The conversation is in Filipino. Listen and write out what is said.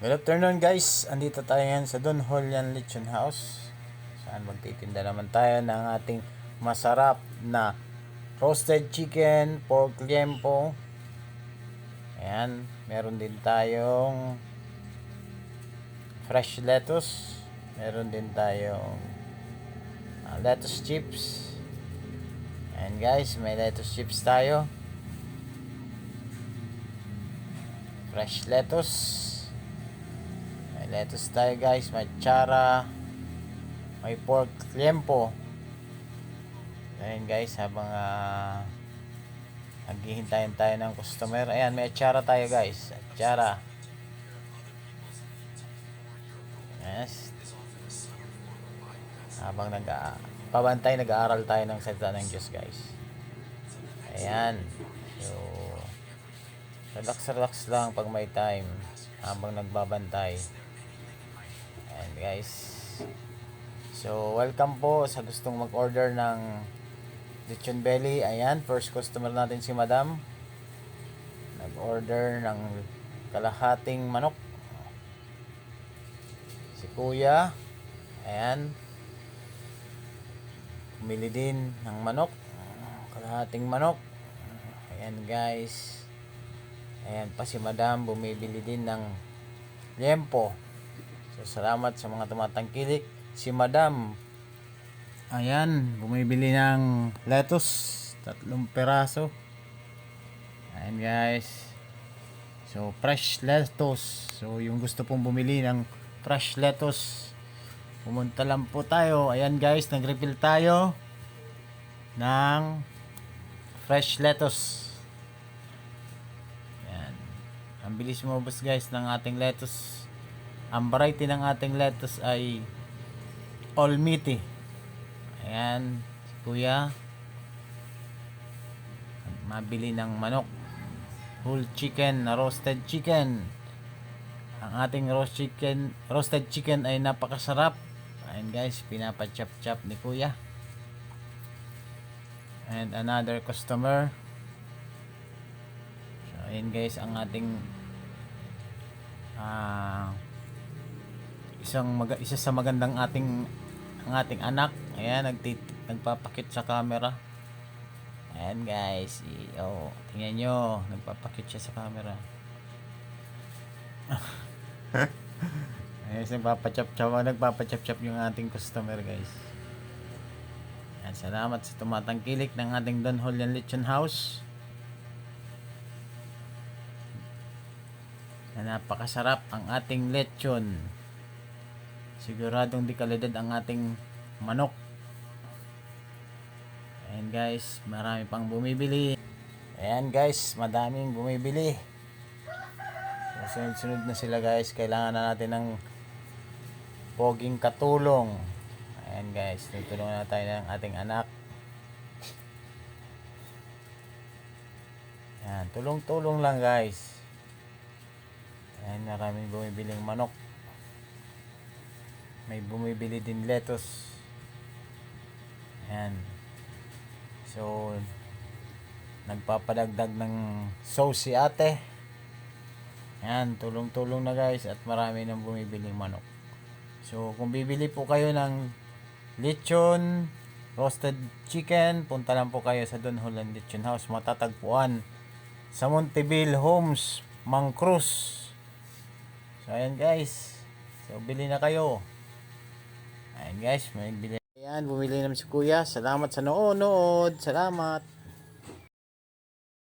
Good afternoon guys, andito tayo ngayon sa Don Julian Lechon House. Saan magtitinda naman tayo ng ating masarap na roasted chicken, pork liempo. Ayan, meron din tayong fresh lettuce. Meron din tayong lettuce chips. Ayan guys, may lettuce chips tayo. Fresh lettuce. May lettuce tayo guys, may tsara, may pork liempo. Ayan guys, habang naghihintayin tayo ng customer. Ayan, may tsara tayo guys. Tsara. Yes. Habang pabantay, nag-aaral tayo ng salita ng Diyos guys. Ayan. So, relax lang pag may time habang nagbabantay. Ayan guys. So, welcome po sa gustong mag-order ng lechon belly. Ayan, first customer natin si Madam. Nag-order ng kalahating manok. Si Kuya. Ayan. Pumili din ng manok. Kalahating manok. Ayan guys. Ayan pa si Madam, bumibili din ng liempo. So, salamat sa mga tumatangkilik. Si Madam, ayan, bumibili ng lettuce, 3 peraso. Ayan guys. So, fresh lettuce. So, yung gusto pong bumili ng fresh lettuce, pumunta lang po tayo. Ayan guys, nag-refill tayo ng fresh lettuce. Ayan. Ang bilis umubos guys ng ating lettuce. Ang variety ng ating lettuce ay all meaty. Ayan, si Kuya mabili ng manok, whole chicken na roasted chicken. Ang ating roasted chicken ay napakasarap. Ayan guys, pinapa-chop ni Kuya. And another customer. So, ayan guys, ang ating isa sa magandang ang ating anak. Ayan, nagpapakit sa camera. Ayan guys, tingnan nyo, nagpapakit siya sa camera. Ayan, nagpapachap yung ating customer guys. Ayan, salamat sa tumatangkilik ng ating Don Julian Lechon House. Napakasarap ang ating lechon. Siguradong di kalidad ang ating manok. Ayan guys, marami pang bumibili. Ayan guys, madaming bumibili. So, sunod na sila guys. Kailangan na natin ng poging katulong. Ayan guys, tutulungan na tayo ng ating anak. Ayan, tulong-tulong lang guys. Ayan, maraming bumibiling manok. May bumibili din lettuce. Ayan. So, nagpapadagdag ng sauce si ate. Ayan, tulong-tulong na guys. At marami nang bumibiling manok. So, kung bibili po kayo ng lechon, roasted chicken, punta lang po kayo sa Don Julian Lechon House. Matatagpuan sa Monteville Homes, Mang Cruz. So, ayan guys. So, bili na kayo. Ayan guys, may bili. Ayan, bumili naman si Kuya. Salamat sa nood. Salamat.